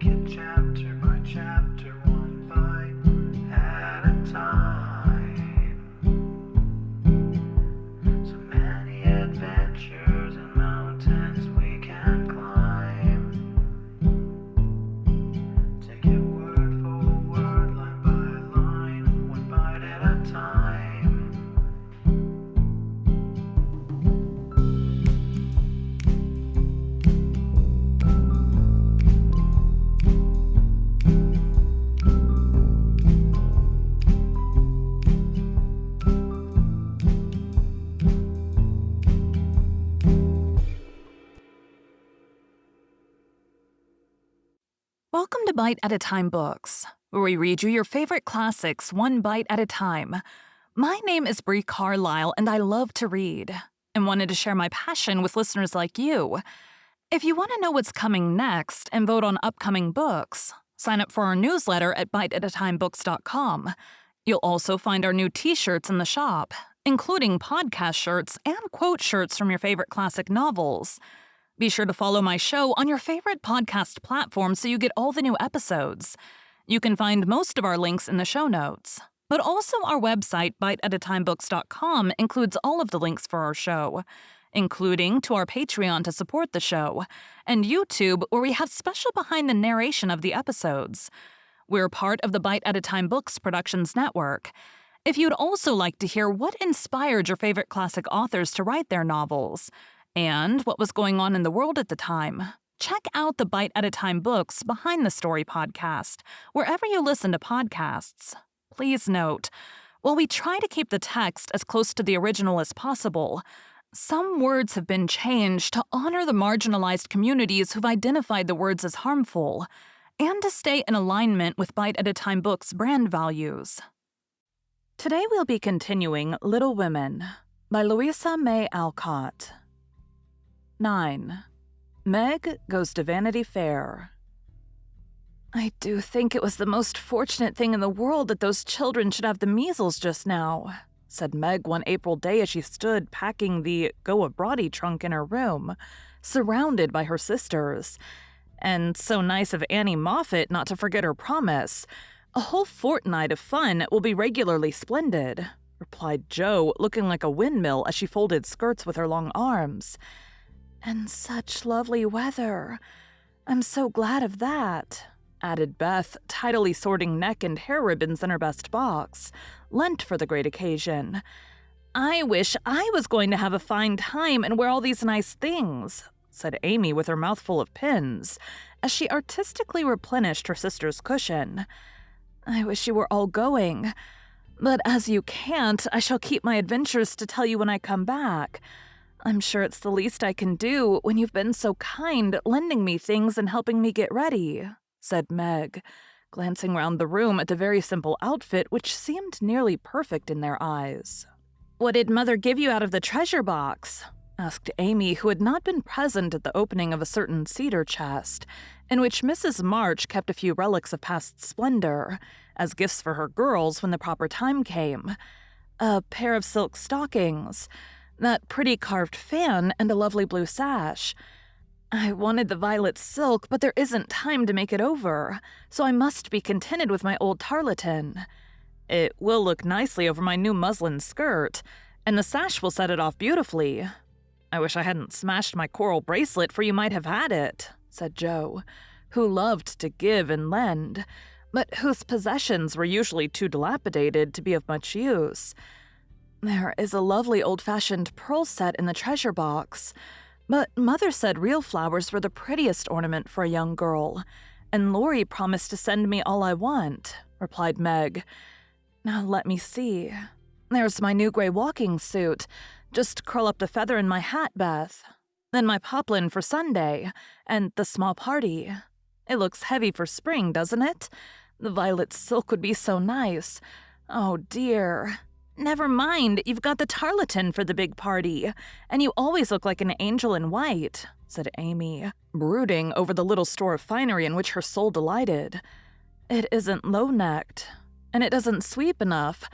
it chapter by chapter, one bite at a time. So many adventures and mountains we can climb. Take it word for word, line by line, one bite at a time. Welcome to Bite at a Time Books, where we read you your favorite classics one bite at a time. My name is Bree Carlile, and I love to read, and wanted to share my passion with listeners like you. If you want to know what's coming next and vote on upcoming books, sign up for our newsletter at biteatatimebooks.com. You'll also find our new t-shirts in the shop, including podcast shirts and quote shirts from your favorite classic novels. Be sure to follow my show on your favorite podcast platform so you get all the new episodes. You can find most of our links in the show notes. But also our website, biteatatimebooks.com, includes all of the links for our show, including to our Patreon to support the show, and YouTube, where we have special behind the narration of the episodes. We're part of the Bite at a Time Books Productions Network. If you'd also like to hear what inspired your favorite classic authors to write their novels, and what was going on in the world at the time, check out the Bite at a Time Books Behind the Story podcast, wherever you listen to podcasts. Please note, while we try to keep the text as close to the original as possible, some words have been changed to honor the marginalized communities who've identified the words as harmful, and to stay in alignment with Bite at a Time Books' brand values. Today we'll be continuing Little Women by Louisa May Alcott. 9. Meg Goes to Vanity Fair. I do think it was the most fortunate thing in the world that those children should have the measles just now, said Meg one April day as she stood packing the go-abroady trunk in her room, surrounded by her sisters. And so nice of Annie Moffat not to forget her promise. A whole fortnight of fun will be regularly splendid, replied Jo, looking like a windmill as she folded skirts with her long arms. And such lovely weather. I'm so glad of that, added Beth, tidily sorting neck and hair ribbons in her best box, lent for the great occasion. I wish I was going to have a fine time and wear all these nice things, said Amy with her mouth full of pins, as she artistically replenished her sister's cushion. I wish you were all going. But as you can't, I shall keep my adventures to tell you when I come back. I'm sure it's the least I can do when you've been so kind, lending me things and helping me get ready, said Meg, glancing round the room at the very simple outfit which seemed nearly perfect in their eyes. What did Mother give you out of the treasure box? Asked Amy, who had not been present at the opening of a certain cedar chest, in which Mrs. March kept a few relics of past splendor, as gifts for her girls when the proper time came. A pair of silk stockings, that pretty carved fan, and a lovely blue sash. I wanted the violet silk, but there isn't time to make it over, so I must be contented with my old tarlatan. It will look nicely over my new muslin skirt, and the sash will set it off beautifully. I wish I hadn't smashed my coral bracelet, for you might have had it, said Jo, who loved to give and lend, but whose possessions were usually too dilapidated to be of much use. There is a lovely old-fashioned pearl set in the treasure box, but Mother said real flowers were the prettiest ornament for a young girl, and Laurie promised to send me all I want, replied Meg. Now let me see. There's my new gray walking suit. Just curl up the feather in my hat, Beth. Then my poplin for Sunday, and the small party. It looks heavy for spring, doesn't it? The violet silk would be so nice. Oh, dear. Never mind, you've got the tarlatan for the big party, and you always look like an angel in white, said Amy, brooding over the little store of finery in which her soul delighted. It isn't low-necked, and it doesn't sweep enough,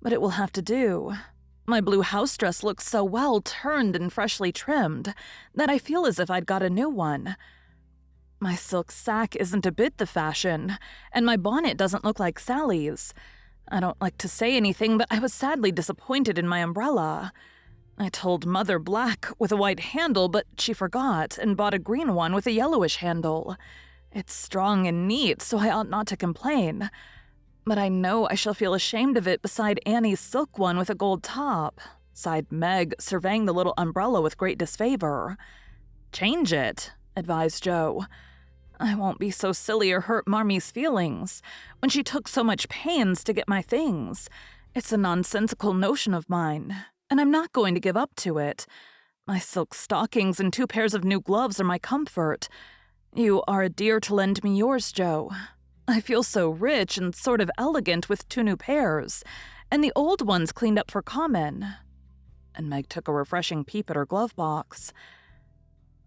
but it will have to do. My blue house dress looks so well turned and freshly trimmed that I feel as if I'd got a new one. My silk sack isn't a bit the fashion, and my bonnet doesn't look like Sally's. I don't like to say anything, but I was sadly disappointed in my umbrella. I told Mother black with a white handle, but she forgot and bought a green one with a yellowish handle. It's strong and neat, so I ought not to complain. But I know I shall feel ashamed of it beside Annie's silk one with a gold top," sighed Meg, surveying the little umbrella with great disfavor. "Change it," advised Joe. "I won't be so silly or hurt Marmy's feelings when she took so much pains to get my things. It's a nonsensical notion of mine, and I'm not going to give up to it. My silk stockings and 2 pairs of new gloves are my comfort. You are a dear to lend me yours, Joe. I feel so rich and sort of elegant with 2 new pairs, and the old ones cleaned up for common." And Meg took a refreshing peep at her glove box.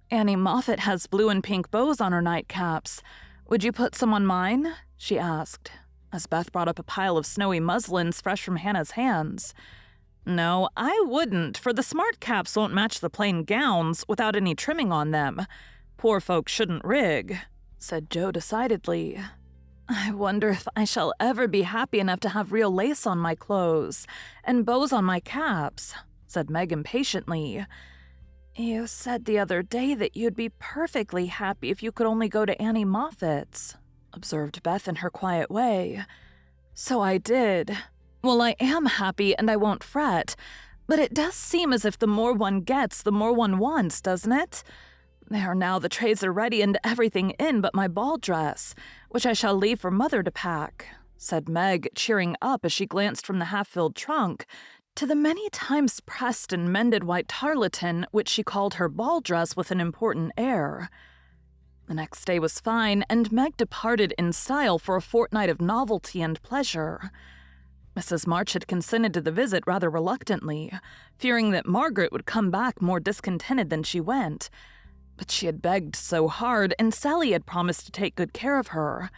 "Annie Moffat has blue and pink bows on her nightcaps. Would you put some on mine?" she asked, as Beth brought up a pile of snowy muslins fresh from Hannah's hands. "No, I wouldn't, for the smart caps won't match the plain gowns without any trimming on them. Poor folks shouldn't rig," said Joe decidedly. "I wonder if I shall ever be happy enough to have real lace on my clothes and bows on my caps," said Meg impatiently. "You said the other day that you'd be perfectly happy if you could only go to Annie Moffat's," observed Beth in her quiet way. "So I did. Well, I am happy and I won't fret, but it does seem as if the more one gets, the more one wants, doesn't it? There now, the trays are ready and everything in but my ball dress, which I shall leave for Mother to pack," said Meg, cheering up as she glanced from the half-filled trunk to the many times pressed and mended white tarlatan which she called her ball dress with an important air. The next day was fine, and Meg departed in style for a fortnight of novelty and pleasure. Mrs. March had consented to the visit rather reluctantly, fearing that Margaret would come back more discontented than she went. But she had begged so hard, and Sally had promised to take good care of her.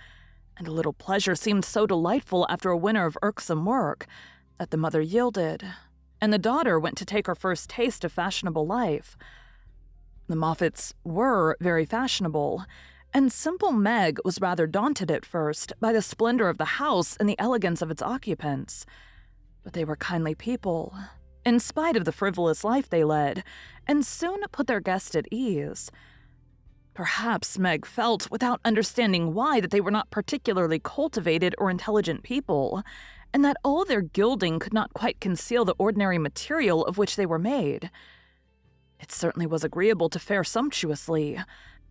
And a little pleasure seemed so delightful after a winter of irksome work that the mother yielded, and the daughter went to take her first taste of fashionable life. The Moffats were very fashionable, and simple Meg was rather daunted at first by the splendor of the house and the elegance of its occupants. But they were kindly people, in spite of the frivolous life they led, and soon put their guest at ease. Perhaps Meg felt, without understanding why, that they were not particularly cultivated or intelligent people, and that all their gilding could not quite conceal the ordinary material of which they were made. It certainly was agreeable to fare sumptuously,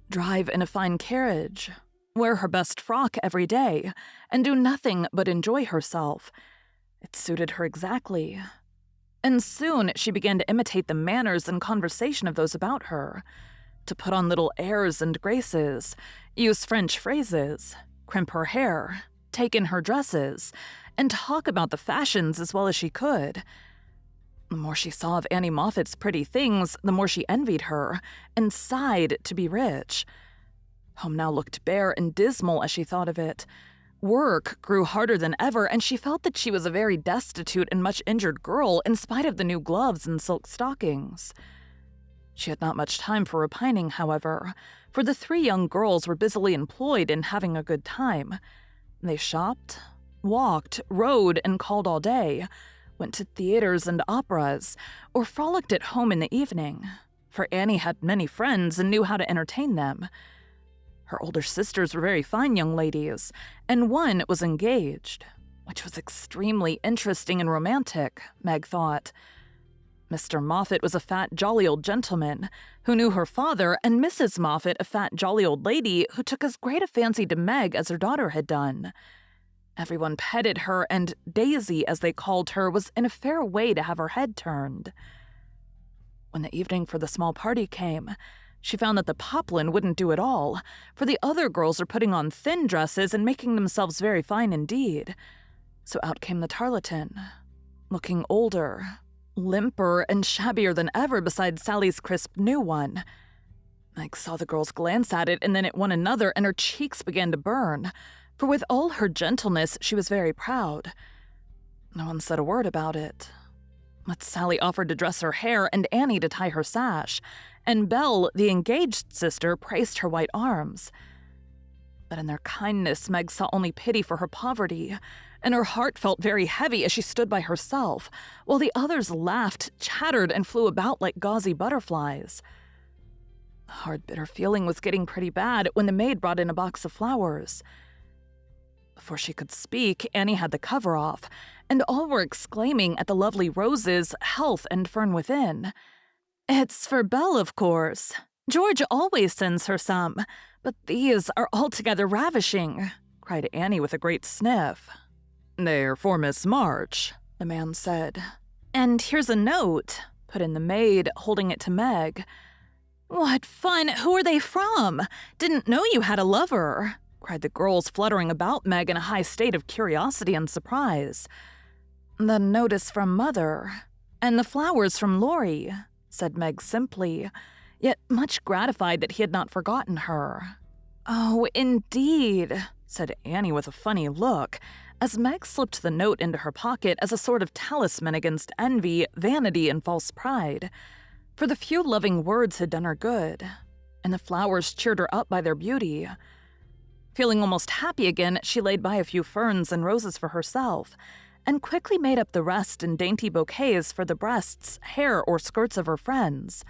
drive in a fine carriage, wear her best frock every day, and do nothing but enjoy herself. It suited her exactly. And soon she began to imitate the manners and conversation of those about her, to put on little airs and graces, use French phrases, crimp her hair, take in her dresses, and talk about the fashions as well as she could. The more she saw of Annie Moffat's pretty things, the more she envied her, and sighed to be rich. Home now looked bare and dismal as she thought of it. Work grew harder than ever, and she felt that she was a very destitute and much injured girl in spite of the new gloves and silk stockings. She had not much time for repining, however, for the 3 young girls were busily employed in having a good time. They shopped, walked, rode, and called all day, went to theaters and operas, or frolicked at home in the evening, for Annie had many friends and knew how to entertain them. Her older sisters were very fine young ladies, and one was engaged, which was extremely interesting and romantic, Meg thought. Mr. Moffat was a fat, jolly old gentleman who knew her father, and Mrs. Moffat a fat, jolly old lady who took as great a fancy to Meg as her daughter had done. Everyone petted her, and Daisy, as they called her, was in a fair way to have her head turned. When the evening for the small party came, she found that the poplin wouldn't do at all, for the other girls were putting on thin dresses and making themselves very fine indeed. So out came the tarlatan, looking older, limper, and shabbier than ever beside Sally's crisp new one. Meg saw the girls glance at it and then at one another, and her cheeks began to burn, for with all her gentleness she was very proud. No one said a word about it. But Sally offered to dress her hair and Annie to tie her sash, and Belle, the engaged sister, praised her white arms. But in their kindness, Meg saw only pity for her poverty, and her heart felt very heavy as she stood by herself, while the others laughed, chattered, and flew about like gauzy butterflies. The hard, bitter feeling was getting pretty bad when the maid brought in a box of flowers. Before she could speak, Annie had the cover off, and all were exclaiming at the lovely roses, health, and fern within. "It's for Belle, of course. George always sends her some, but these are altogether ravishing," cried Annie with a great sniff. "They're for Miss March," the man said. "And here's a note," put in the maid, holding it to Meg. "What fun! Who are they from? Didn't know you had a lover," cried the girls, fluttering about Meg in a high state of curiosity and surprise. "The note is from Mother, and the flowers from Laurie," said Meg simply, yet much gratified that he had not forgotten her. "Oh, indeed," said Annie with a funny look, as Meg slipped the note into her pocket as a sort of talisman against envy, vanity, and false pride. For the few loving words had done her good, and the flowers cheered her up by their beauty. Feeling almost happy again, she laid by a few ferns and roses for herself, and quickly made up the rest in dainty bouquets for the breasts, hair, or skirts of her friends,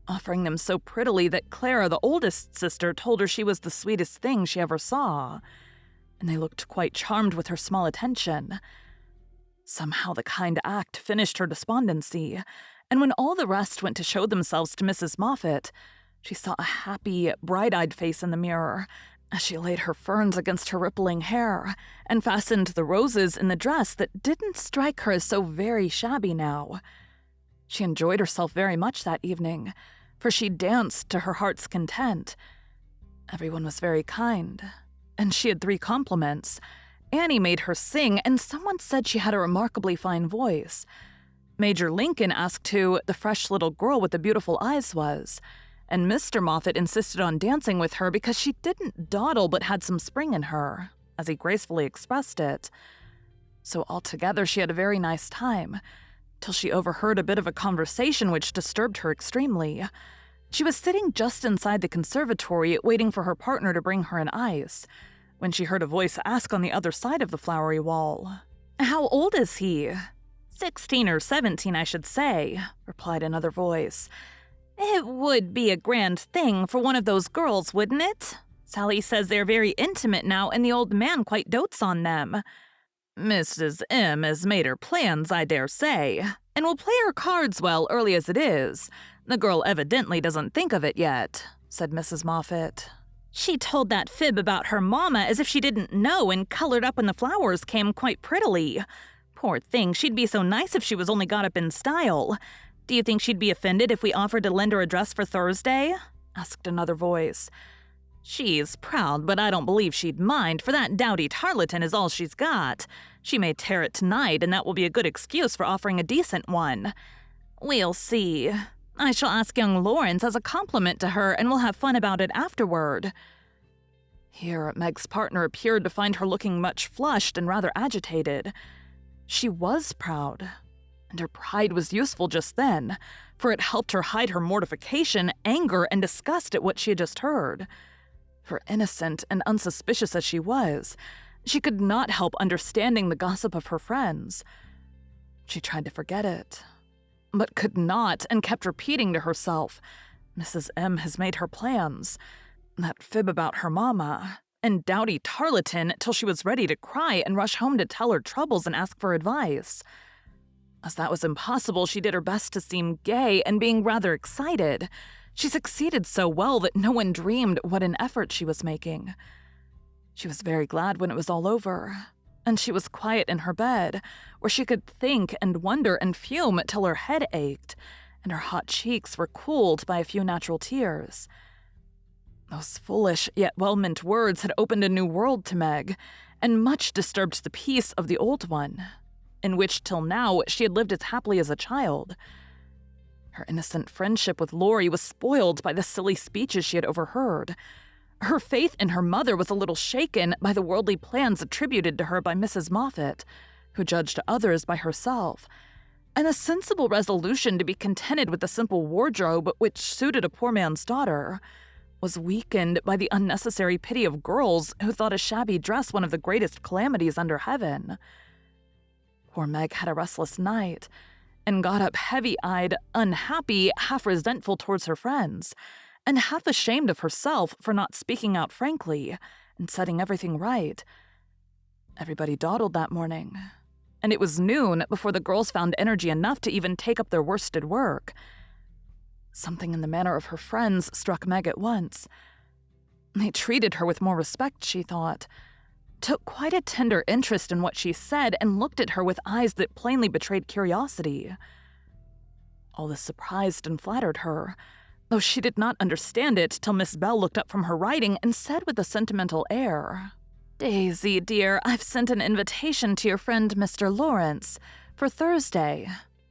offering them so prettily that Clara, the oldest sister, told her she was the sweetest thing she ever saw, and they looked quite charmed with her small attention. Somehow the kind act finished her despondency, and when all the rest went to show themselves to Mrs. Moffat, she saw a happy, bright-eyed face in the mirror, as she laid her ferns against her rippling hair and fastened the roses in the dress that didn't strike her as so very shabby now. She enjoyed herself very much that evening, for she danced to her heart's content. Everyone was very kind, and she had 3 compliments. Annie made her sing, and someone said she had a remarkably fine voice. Major Lincoln asked who the fresh little girl with the beautiful eyes was, and Mr. Moffat insisted on dancing with her because she didn't dawdle but had some spring in her, as he gracefully expressed it. So altogether she had a very nice time, till she overheard a bit of a conversation which disturbed her extremely. She was sitting just inside the conservatory waiting for her partner to bring her an ice, when she heard a voice ask on the other side of the flowery wall, "How old is he?" 16 or 17, I should say," replied another voice. "It would be a grand thing for one of those girls, wouldn't it? Sally says they're very intimate now, and the old man quite dotes on them. Mrs. M. has made her plans, I dare say, and will play her cards well early as it is. The girl evidently doesn't think of it yet," said Mrs. Moffat. "She told that fib about her mamma as if she didn't know, and colored up when the flowers came quite prettily. Poor thing, she'd be so nice if she was only got up in style. Do you think she'd be offended if we offered to lend her a dress for Thursday?" asked another voice. "She's proud, but I don't believe she'd mind, for that dowdy tarlatan is all she's got. She may tear it tonight, and that will be a good excuse for offering a decent one. We'll see. I shall ask young Lawrence as a compliment to her, and we'll have fun about it afterward." Here Meg's partner appeared to find her looking much flushed and rather agitated. She was proud, and her pride was useful just then, for it helped her hide her mortification, anger, and disgust at what she had just heard. For innocent and unsuspicious as she was, she could not help understanding the gossip of her friends. She tried to forget it, but could not, and kept repeating to herself, "Mrs. M. has made her plans. That fib about her mamma, and dowdy tarlatan," till she was ready to cry and rush home to tell her troubles and ask for advice. As that was impossible, she did her best to seem gay, and being rather excited, she succeeded so well that no one dreamed what an effort she was making. She was very glad when it was all over, and she was quiet in her bed, where she could think and wonder and fume till her head ached, and her hot cheeks were cooled by a few natural tears. Those foolish yet well-meant words had opened a new world to Meg, and much disturbed the peace of the old one, in which till now she had lived as happily as a child. Her innocent friendship with Laurie was spoiled by the silly speeches she had overheard. Her faith in her mother was a little shaken by the worldly plans attributed to her by Mrs. Moffat, who judged others by herself, and a sensible resolution to be contented with the simple wardrobe which suited a poor man's daughter was weakened by the unnecessary pity of girls who thought a shabby dress one of the greatest calamities under heaven. Poor Meg had a restless night and got up heavy-eyed, unhappy, half resentful towards her friends, and half ashamed of herself for not speaking out frankly and setting everything right. Everybody dawdled that morning, and it was noon before the girls found energy enough to even take up their worsted work. Something in the manner of her friends struck Meg at once. They treated her with more respect, she thought, took quite a tender interest in what she said, and looked at her with eyes that plainly betrayed curiosity. All this surprised and flattered her, though she did not understand it till Miss Bell looked up from her writing and said with a sentimental air, "Daisy, dear, I've sent an invitation to your friend Mr. Lawrence for Thursday.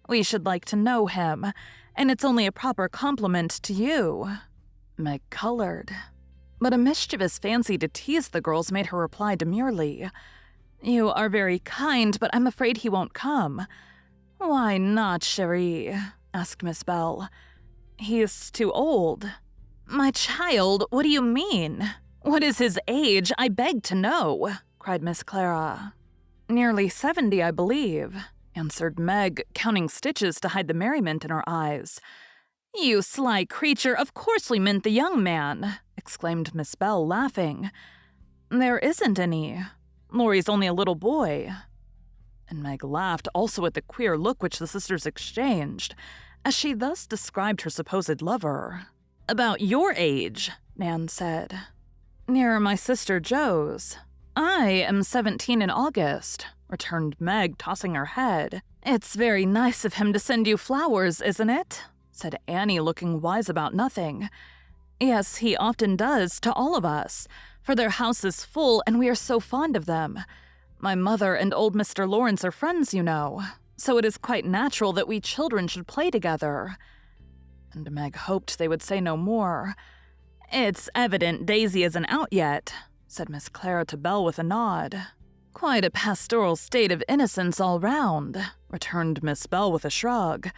We should like to know him, and it's only a proper compliment to you." Meg colored, but a mischievous fancy to tease the girls made her reply demurely, "You are very kind, but I'm afraid he won't come." "Why not, chérie?" asked Miss Bell. "He's too old." "My child, what do you mean? What is his age? I beg to know," cried Miss Clara. "Nearly 70, I believe," answered Meg, counting stitches to hide the merriment in her eyes. "You sly creature, of course we meant the young man," exclaimed Miss Bell, laughing. "There isn't any. Laurie's only a little boy." And Meg laughed also at the queer look which the sisters exchanged, as she thus described her supposed lover. "About your age," Nan said. "Near my sister Jo's. I am 17 in August," returned Meg, tossing her head. "It's very nice of him to send you flowers, isn't it?" said Annie, looking wise about nothing. "Yes, he often does, to all of us, for their house is full and we are so fond of them. My mother and old Mr. Lawrence are friends, you know, so it is quite natural that we children should play together." And Meg hoped they would say no more. "It's evident Daisy isn't out yet," said Miss Clara to Belle with a nod. "Quite a pastoral state of innocence all round," returned Miss Bell with a shrug.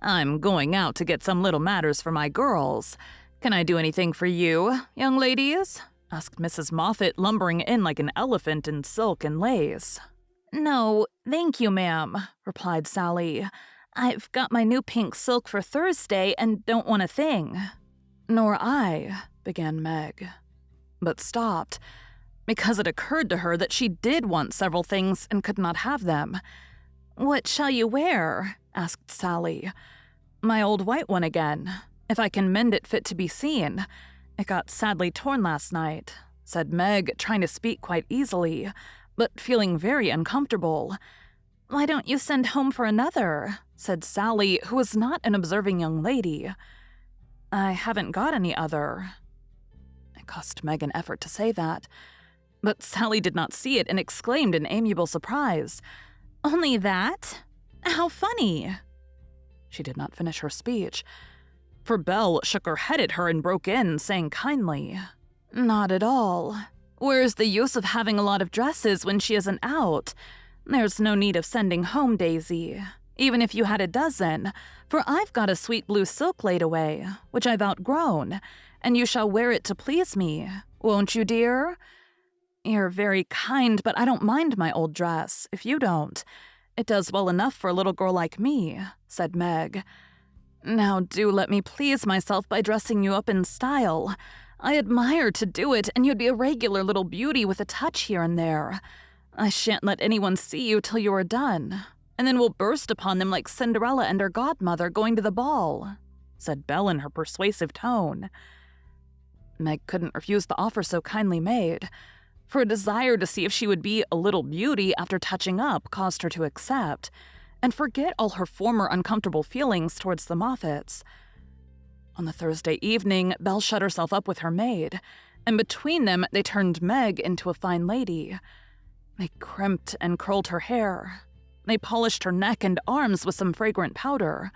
"I'm going out to get some little matters for my girls. Can I do anything for you, young ladies?" asked Mrs. Moffat, lumbering in like an elephant in silk and lace. "No, thank you, ma'am," replied Sally. "I've got my new pink silk for Thursday and don't want a thing." "Nor I," began Meg, but stopped, because it occurred to her that she did want several things and could not have them. "What shall you wear?" asked Sally. "My old white one again, if I can mend it fit to be seen. It got sadly torn last night," said Meg, trying to speak quite easily, but feeling very uncomfortable. "Why don't you send home for another?" said Sally, who was not an observing young lady. "I haven't got any other." It cost Meg an effort to say that, but Sally did not see it and exclaimed in amiable surprise, "Only that? How funny!" She did not finish her speech, for Belle shook her head at her and broke in, saying kindly, "Not at all. Where's the use of having a lot of dresses when she isn't out? There's no need of sending home, Daisy, even if you had a dozen, for I've got a sweet blue silk laid away, which I've outgrown, and you shall wear it to please me. Won't you, dear?" "You're very kind, but I don't mind my old dress, if you don't. It does well enough for a little girl like me," said Meg. "Now do let me please myself by dressing you up in style. I admire to do it, and you'd be a regular little beauty with a touch here and there. I shan't let anyone see you till you are done, and then we'll burst upon them like Cinderella and her godmother going to the ball," said Belle in her persuasive tone. Meg couldn't refuse the offer so kindly made, for a desire to see if she would be a little beauty after touching up caused her to accept, and forget all her former uncomfortable feelings towards the Moffats. On the Thursday evening, Belle shut herself up with her maid, and between them they turned Meg into a fine lady. They crimped and curled her hair. They polished her neck and arms with some fragrant powder.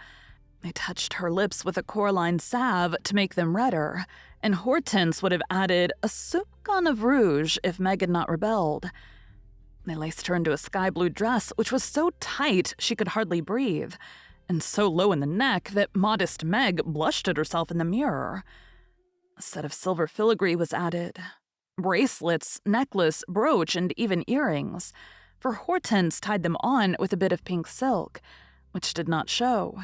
They touched her lips with a coralline salve to make them redder, and Hortense would have added a soupçon of rouge if Meg had not rebelled. They laced her into a sky-blue dress which was so tight she could hardly breathe, and so low in the neck that modest Meg blushed at herself in the mirror. A set of silver filigree was added. Bracelets, necklace, brooch, and even earrings, for Hortense tied them on with a bit of pink silk, which did not show.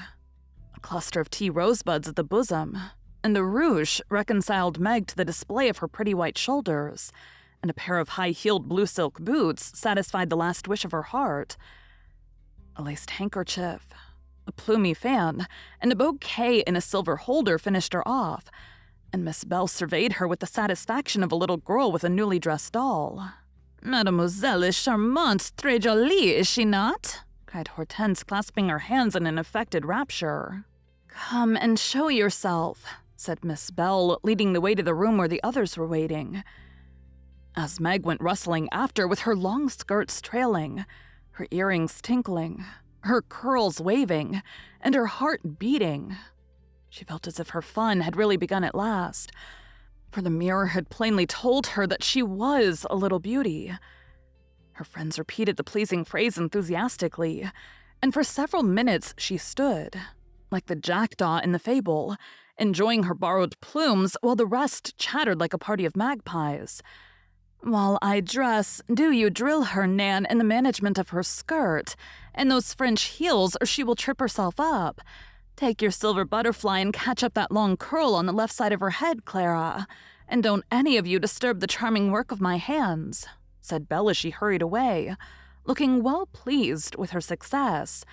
A cluster of tea rosebuds at the bosom, and the ruche reconciled Meg to the display of her pretty white shoulders, and a pair of high-heeled blue silk boots satisfied the last wish of her heart. A laced handkerchief, a plumy fan, and a bouquet in a silver holder finished her off, and Miss Bell surveyed her with the satisfaction of a little girl with a newly dressed doll. "Mademoiselle is charmante, très jolie, is she not?" cried Hortense, clasping her hands in an affected rapture. "Come and show yourself," said Miss Bell, leading the way to the room where the others were waiting. As Meg went rustling after with her long skirts trailing, her earrings tinkling, her curls waving, and her heart beating, she felt as if her fun had really begun at last, for the mirror had plainly told her that she was a little beauty. Her friends repeated the pleasing phrase enthusiastically, and for several minutes she stood, like the jackdaw in the fable, enjoying her borrowed plumes while the rest chattered like a party of magpies. "While I dress, do you drill her, Nan, in the management of her skirt, and those French heels, or she will trip herself up. Take your silver butterfly and catch up that long curl on the left side of her head, Clara, and don't any of you disturb the charming work of my hands," said Belle as she hurried away, looking well pleased with her success.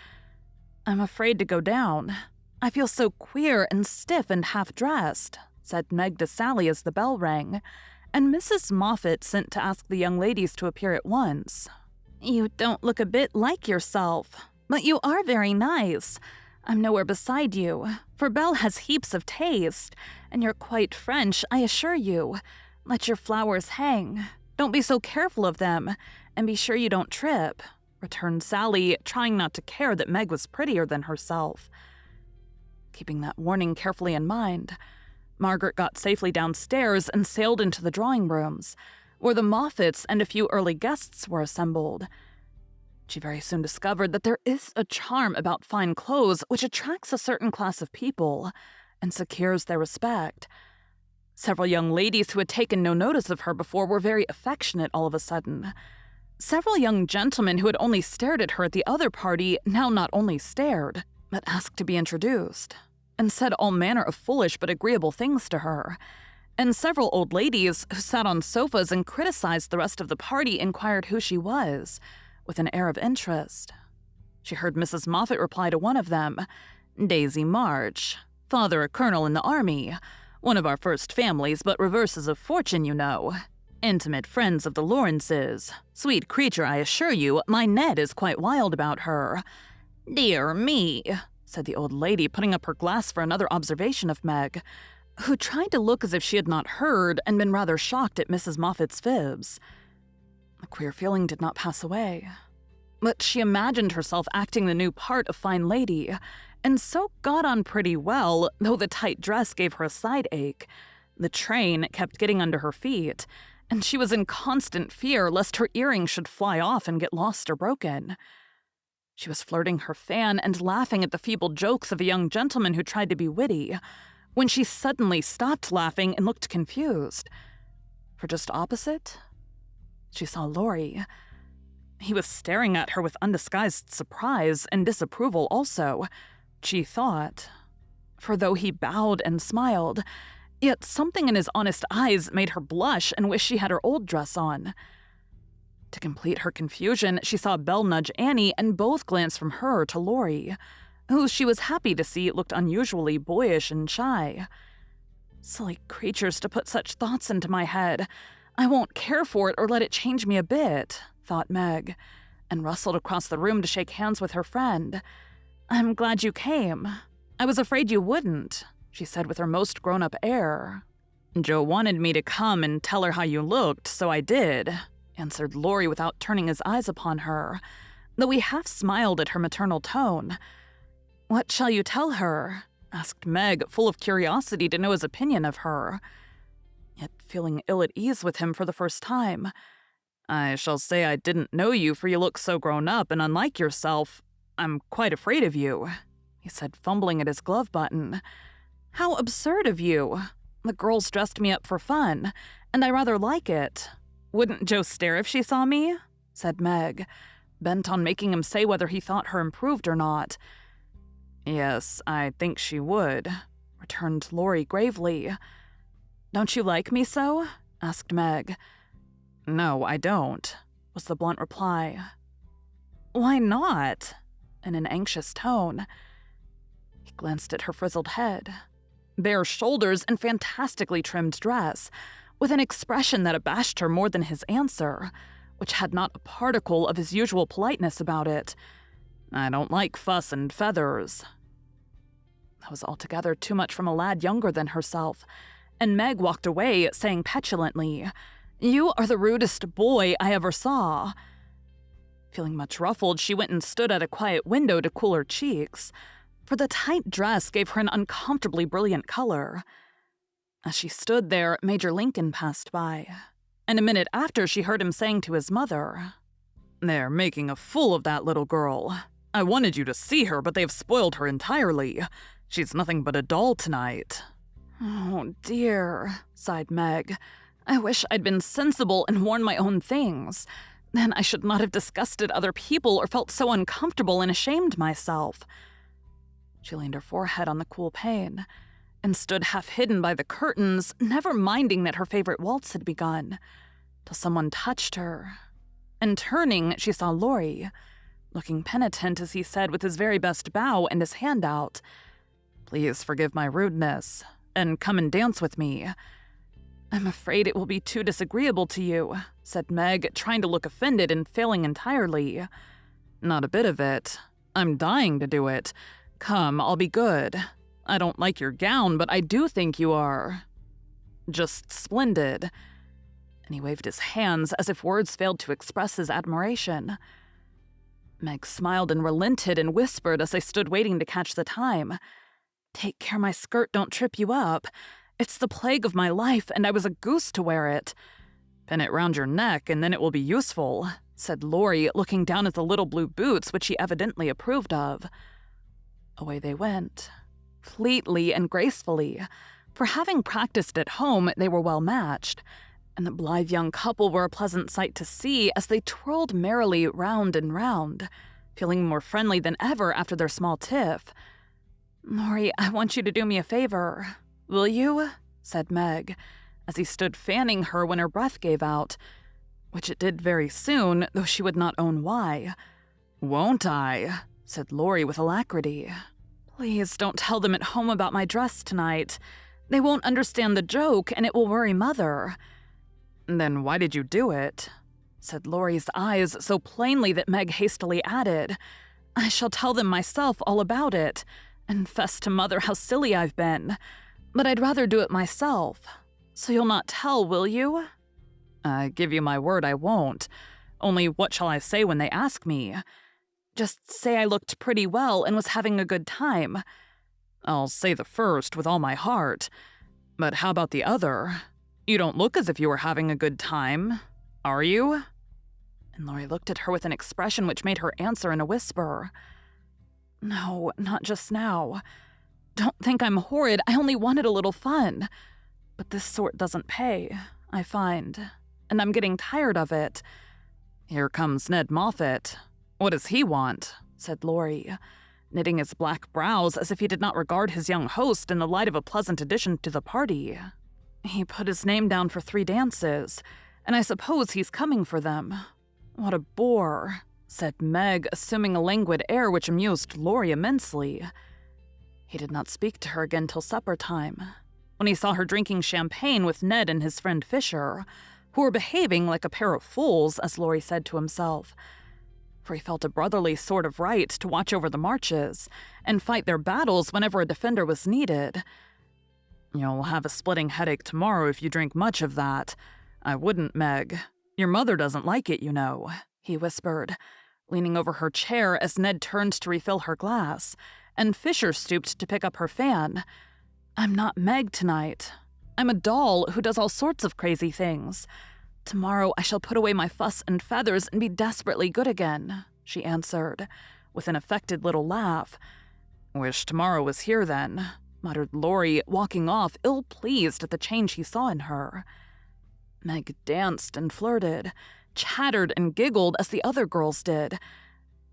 "I'm afraid to go down. I feel so queer and stiff and half-dressed," said Meg to Sally as the bell rang, and Mrs. Moffat sent to ask the young ladies to appear at once. "You don't look a bit like yourself, but you are very nice. I'm nowhere beside you, for Belle has heaps of taste, and you're quite French, I assure you. Let your flowers hang. Don't be so careful of them, and be sure you don't trip," returned Sally, trying not to care that Meg was prettier than herself. Keeping that warning carefully in mind, Margaret got safely downstairs and sailed into the drawing rooms, where the Moffats and a few early guests were assembled. She very soon discovered that there is a charm about fine clothes which attracts a certain class of people and secures their respect. Several young ladies who had taken no notice of her before were very affectionate all of a sudden. Several young gentlemen who had only stared at her at the other party now not only stared, but asked to be introduced, and said all manner of foolish but agreeable things to her. And several old ladies who sat on sofas and criticized the rest of the party inquired who she was, with an air of interest. She heard Mrs. Moffat reply to one of them, "Daisy March, father a colonel in the army, one of our first families, but reverses of fortune, you know. Intimate friends of the Lawrences. Sweet creature, I assure you, my Ned is quite wild about her." "Dear me," said the old lady, putting up her glass for another observation of Meg, who tried to look as if she had not heard and been rather shocked at Mrs. Moffat's fibs. The queer feeling did not pass away, but she imagined herself acting the new part of fine lady, and so got on pretty well, though the tight dress gave her a side ache. The train kept getting under her feet, and she was in constant fear lest her earrings should fly off and get lost or broken. She was flirting her fan and laughing at the feeble jokes of a young gentleman who tried to be witty, when she suddenly stopped laughing and looked confused. For just opposite, she saw Laurie. He was staring at her with undisguised surprise and disapproval also, she thought. For though he bowed and smiled, yet something in his honest eyes made her blush and wish she had her old dress on. To complete her confusion, she saw Belle nudge Annie and both glance from her to Laurie, who she was happy to see looked unusually boyish and shy. Silly creatures to put such thoughts into my head. I won't care for it or let it change me a bit, thought Meg, and rustled across the room to shake hands with her friend. "I'm glad you came. I was afraid you wouldn't," she said with her most grown-up air. "Joe wanted me to come and tell her how you looked, so I did," answered Laurie without turning his eyes upon her, though he half smiled at her maternal tone. "What shall you tell her?" asked Meg, full of curiosity to know his opinion of her, yet feeling ill at ease with him for the first time. "I shall say I didn't know you, for you look so grown up and unlike yourself. I'm quite afraid of you," he said, fumbling at his glove button. "How absurd of you! The girls dressed me up for fun, and I rather like it. Wouldn't Joe stare if she saw me? Said Meg, bent on making him say whether he thought her improved or not. Yes, I think she would, returned Laurie gravely. Don't you like me so? Asked Meg. No, I don't, was the blunt reply. Why not? In an anxious tone. He glanced at her frizzled head. Bare shoulders and fantastically trimmed dress, with an expression that abashed her more than his answer, which had not a particle of his usual politeness about it. I don't like fuss and feathers. That was altogether too much from a lad younger than herself, and Meg walked away, saying petulantly, You are the rudest boy I ever saw. Feeling much ruffled, she went and stood at a quiet window to cool her cheeks, for the tight dress gave her an uncomfortably brilliant color. As she stood there, Major Lincoln passed by, and a minute after she heard him saying to his mother, They're making a fool of that little girl. I wanted you to see her, but they've spoiled her entirely. She's nothing but a doll tonight. Oh, dear, sighed Meg. I wish I'd been sensible and worn my own things. Then I should not have disgusted other people or felt so uncomfortable and ashamed myself. She leaned her forehead on the cool pane and stood half hidden by the curtains, never minding that her favorite waltz had begun, till someone touched her. And turning, she saw Laurie, looking penitent as he said with his very best bow and his hand out, Please forgive my rudeness, and come and dance with me. I'm afraid it will be too disagreeable to you, said Meg, trying to look offended and failing entirely. Not a bit of it. I'm dying to do it. Come, I'll be good. I don't like your gown, but I do think you are just splendid. And he waved his hands as if words failed to express his admiration. Meg smiled and relented and whispered as they stood waiting to catch the time, Take care my skirt don't trip you up. It's the plague of my life, and I was a goose to wear it. Pin it round your neck, and then it will be useful, said Laurie, looking down at the little blue boots which he evidently approved of. Away they went, fleetly and gracefully, for having practiced at home, they were well matched, and the blithe young couple were a pleasant sight to see as they twirled merrily round and round, feeling more friendly than ever after their small tiff. Laurie, I want you to do me a favor. Will you? Said Meg, as he stood fanning her when her breath gave out, which it did very soon, though she would not own why. Won't I? Said Laurie with alacrity. Please don't tell them at home about my dress tonight. They won't understand the joke, and it will worry Mother. Then why did you do it? Said Laurie's eyes so plainly that Meg hastily added, I shall tell them myself all about it, and fess to Mother how silly I've been. But I'd rather do it myself. So you'll not tell, will you? I give you my word I won't. Only what shall I say when they ask me? Just say I looked pretty well and was having a good time. I'll say the first with all my heart. But how about the other? You don't look as if you were having a good time, are you? And Laurie looked at her with an expression which made her answer in a whisper. No, not just now. Don't think I'm horrid, I only wanted a little fun. But this sort doesn't pay, I find, and I'm getting tired of it. Here comes Ned Moffat. What does he want? Said Laurie, knitting his black brows as if he did not regard his young host in the light of a pleasant addition to the party. He put his name down for 3 dances, and I suppose he's coming for them. What a bore, said Meg, assuming a languid air which amused Laurie immensely. He did not speak to her again till supper time, when he saw her drinking champagne with Ned and his friend Fisher, who were behaving like a pair of fools, as Laurie said to himself, for he felt a brotherly sort of right to watch over the marches and fight their battles whenever a defender was needed. You'll have a splitting headache tomorrow if you drink much of that. I wouldn't, Meg. Your mother doesn't like it, you know, he whispered, leaning over her chair as Ned turned to refill her glass, and Fisher stooped to pick up her fan. I'm not Meg tonight. I'm a doll who does all sorts of crazy things. Tomorrow I shall put away my fuss and feathers and be desperately good again, she answered, with an affected little laugh. Wish tomorrow was here then, muttered Laurie, walking off, ill-pleased at the change he saw in her. Meg danced and flirted, chattered and giggled as the other girls did.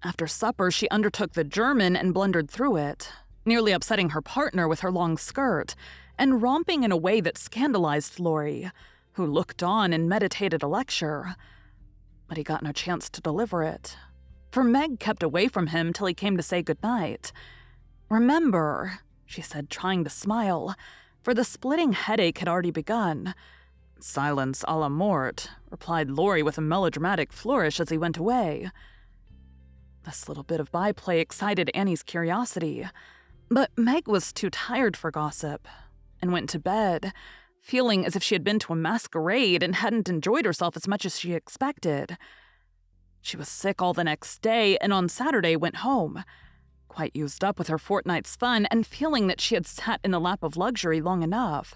After supper, she undertook the German and blundered through it, nearly upsetting her partner with her long skirt, and romping in a way that scandalized Laurie, who looked on and meditated a lecture. But he got no chance to deliver it, for Meg kept away from him till he came to say goodnight. "Remember," she said, trying to smile, for the splitting headache had already begun. "Silence à la mort," replied Laurie with a melodramatic flourish as he went away. This little bit of byplay excited Annie's curiosity, but Meg was too tired for gossip, and went to bed, feeling as if she had been to a masquerade and hadn't enjoyed herself as much as she expected. She was sick all the next day, and on Saturday went home, quite used up with her fortnight's fun and feeling that she had sat in the lap of luxury long enough.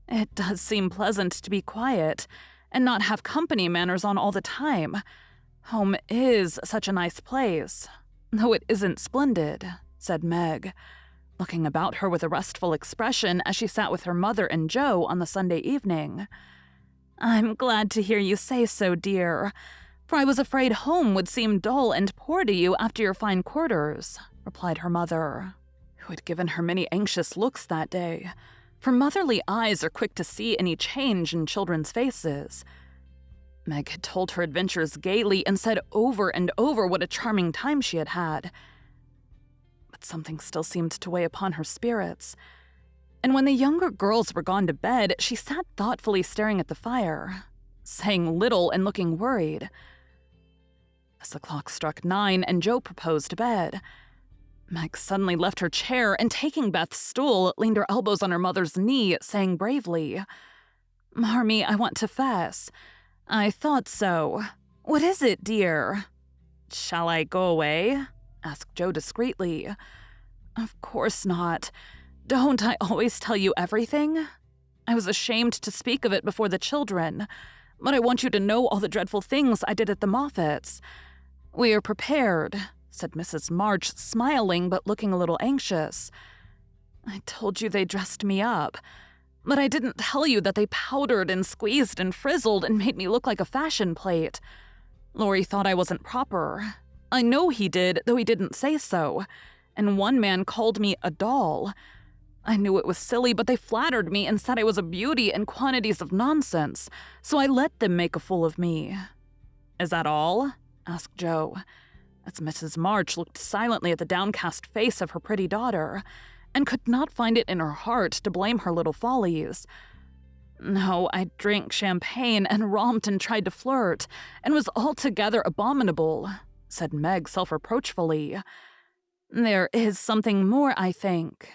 It does seem pleasant to be quiet and not have company manners on all the time. Home is such a nice place, though it isn't splendid, said Meg, looking about her with a restful expression as she sat with her mother and Joe on the Sunday evening. "I'm glad to hear you say so, dear, for I was afraid home would seem dull and poor to you after your fine quarters," replied her mother, who had given her many anxious looks that day, for motherly eyes are quick to see any change in children's faces. Meg had told her adventures gaily and said over and over what a charming time she had had. But something still seemed to weigh upon her spirits, and when the younger girls were gone to bed, she sat thoughtfully staring at the fire, saying little and looking worried. As the clock struck 9 and Joe proposed bed, Meg suddenly left her chair and, taking Beth's stool, leaned her elbows on her mother's knee, saying bravely, "Marmee, I want to fess. I thought so. What is it, dear?" "Shall I go away?" asked Joe discreetly. "Of course not. Don't I always tell you everything? I was ashamed to speak of it before the children, but I want you to know all the dreadful things I did at the Moffats. We are prepared," said Mrs. March, smiling but looking a little anxious. "I told you they dressed me up, but I didn't tell you that they powdered and squeezed and frizzled and made me look like a fashion plate. Laurie thought I wasn't proper. I know he did, though he didn't say so, and one man called me a doll. I knew it was silly, but they flattered me and said I was a beauty and quantities of nonsense, so I let them make a fool of me." "Is that all?" asked Joe, as Mrs. March looked silently at the downcast face of her pretty daughter, and could not find it in her heart to blame her little follies. "No, I drank champagne and romped and tried to flirt, and was altogether abominable," said Meg self-reproachfully. "There is something more, I think."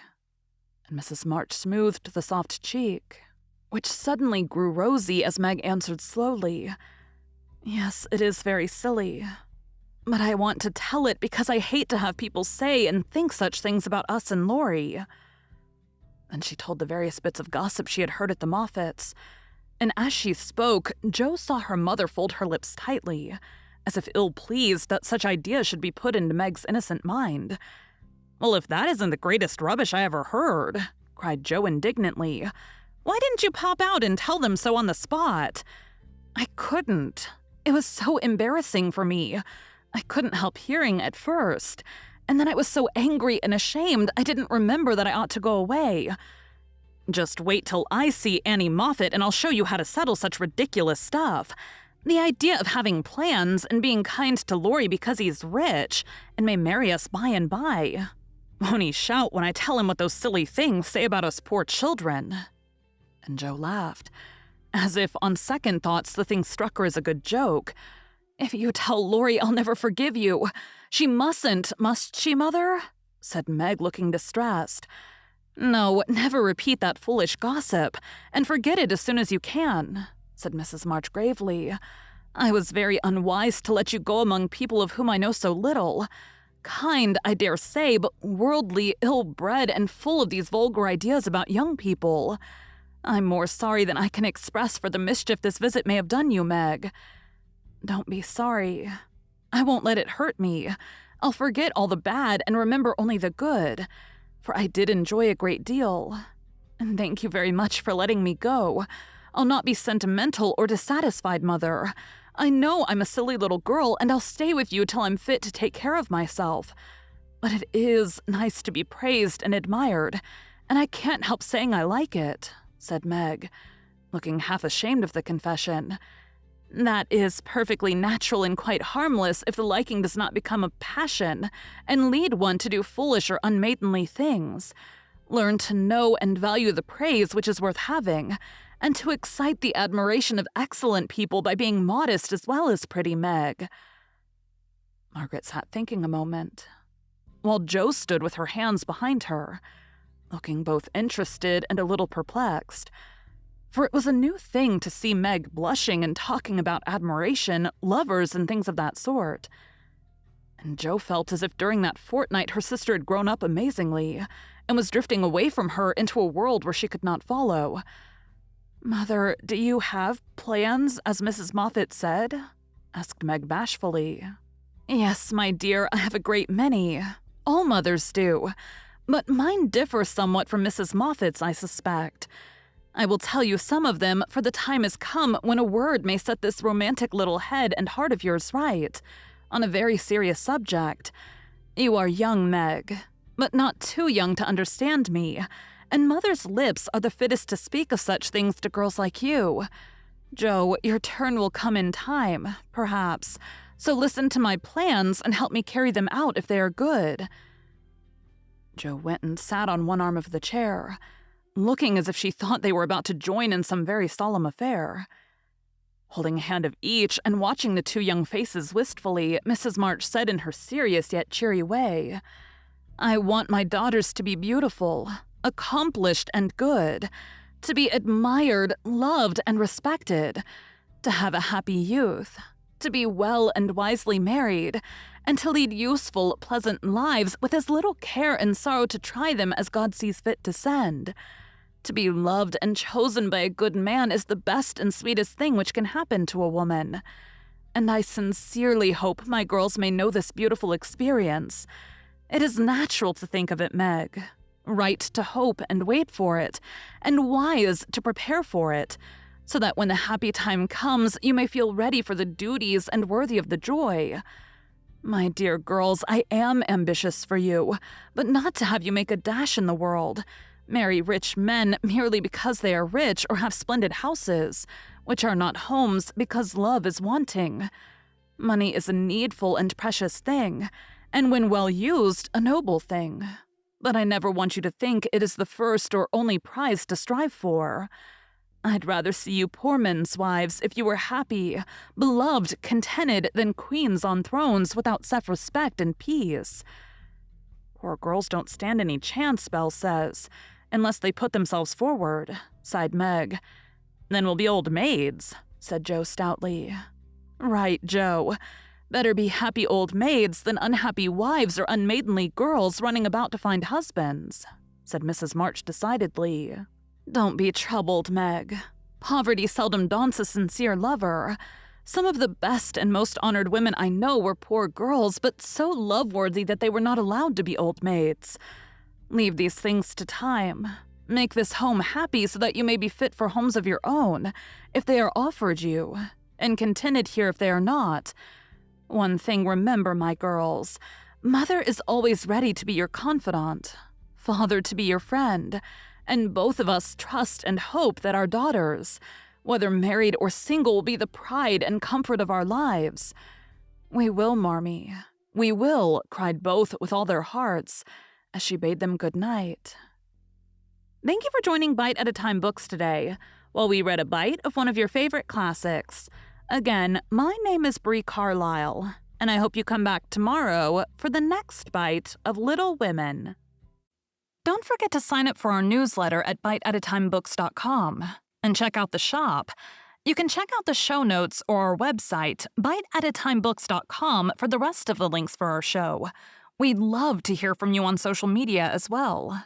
And Mrs. March smoothed the soft cheek, which suddenly grew rosy as Meg answered slowly, "Yes, it is very silly. But I want to tell it because I hate to have people say and think such things about us and Laurie." Then she told the various bits of gossip she had heard at the Moffats, and as she spoke, Joe saw her mother fold her lips tightly, as if ill-pleased that such ideas should be put into Meg's innocent mind. "Well, if that isn't the greatest rubbish I ever heard," cried Joe indignantly, "why didn't you pop out and tell them so on the spot?" "I couldn't. It was so embarrassing for me. I couldn't help hearing at first, and then I was so angry and ashamed I didn't remember that I ought to go away. Just wait till I see Annie Moffat and I'll show you how to settle such ridiculous stuff. The idea of having plans and being kind to Laurie because he's rich and may marry us by and by. Won't he shout when I tell him what those silly things say about us poor children?" And Joe laughed, as if on second thoughts the thing struck her as a good joke. "If you tell Laurie, I'll never forgive you. She mustn't, must she, Mother?" said Meg, looking distressed. "No, never repeat that foolish gossip, and forget it as soon as you can," said Mrs. March gravely. "I was very unwise to let you go among people of whom I know so little. Kind, I dare say, but worldly, ill-bred, and full of these vulgar ideas about young people. I'm more sorry than I can express for the mischief this visit may have done you, Meg." "Don't be sorry. I won't let it hurt me. I'll forget all the bad and remember only the good. for I did enjoy a great deal. And thank you very much for letting me go. I'll not be sentimental or dissatisfied, Mother. I know I'm a silly little girl, and I'll stay with you till I'm fit to take care of myself. But it is nice to be praised and admired, and I can't help saying I like it," said Meg, looking half ashamed of the confession. "That is perfectly natural and quite harmless if the liking does not become a passion and lead one to do foolish or unmaidenly things. Learn to know and value the praise which is worth having, and to excite the admiration of excellent people by being modest as well as pretty, Meg." Margaret sat thinking a moment, while Jo stood with her hands behind her, looking both interested and a little perplexed. For it was a new thing to see Meg blushing and talking about admiration, lovers, and things of that sort. And Jo felt as if during that fortnight her sister had grown up amazingly and was drifting away from her into a world where she could not follow. "Mother, do you have plans, as Mrs. Moffat said?" asked Meg bashfully. "Yes, my dear, I have a great many. All mothers do. But mine differ somewhat from Mrs. Moffat's, I suspect. I will tell you some of them, for the time has come when a word may set this romantic little head and heart of yours right, on a very serious subject. You are young, Meg, but not too young to understand me, and Mother's lips are the fittest to speak of such things to girls like you. Jo, your turn will come in time, perhaps, so listen to my plans and help me carry them out if they are good." Jo went and sat on one arm of the chair, looking as if she thought they were about to join in some very solemn affair. Holding a hand of each and watching the two young faces wistfully, Mrs. March said in her serious yet cheery way, "I want my daughters to be beautiful, accomplished, and good, to be admired, loved, and respected, to have a happy youth, to be well and wisely married, and to lead useful, pleasant lives with as little care and sorrow to try them as God sees fit to send. To be loved and chosen by a good man is the best and sweetest thing which can happen to a woman. And I sincerely hope my girls may know this beautiful experience. It is natural to think of it, Meg, right to hope and wait for it, and wise to prepare for it, so that when the happy time comes, you may feel ready for the duties and worthy of the joy. My dear girls, I am ambitious for you, but not to have you make a dash in the world, marry rich men merely because they are rich or have splendid houses, which are not homes because love is wanting. Money is a needful and precious thing, and when well used, a noble thing. But I never want you to think it is the first or only prize to strive for. I'd rather see you poor men's wives if you were happy, beloved, contented, than queens on thrones without self-respect and peace. Poor girls don't stand any chance, Belle says, unless they put themselves forward," sighed Meg. "Then we'll be old maids," said Jo stoutly. "Right, Jo. Better be happy old maids than unhappy wives or unmaidenly girls running about to find husbands," said Mrs. March decidedly. "Don't be troubled, Meg. Poverty seldom daunts a sincere lover. Some of the best and most honored women I know were poor girls, but so love-worthy that they were not allowed to be old maids. Leave these things to time. Make this home happy so that you may be fit for homes of your own, if they are offered you, and contented here if they are not. One thing remember, my girls. Mother is always ready to be your confidant, Father to be your friend, and both of us trust and hope that our daughters, whether married or single, will be the pride and comfort of our lives. We will, Marmee, we will," cried both with all their hearts, as she bade them good night. Thank you for joining Bite at a Time Books today, while we read a bite of one of your favorite classics. Again, my name is Bree Carlile, and I hope you come back tomorrow for the next bite of Little Women. Don't forget to sign up for our newsletter at biteatatimebooks.com and check out the shop. You can check out the show notes or our website, biteatatimebooks.com, for the rest of the links for our show. We'd love to hear from you on social media as well.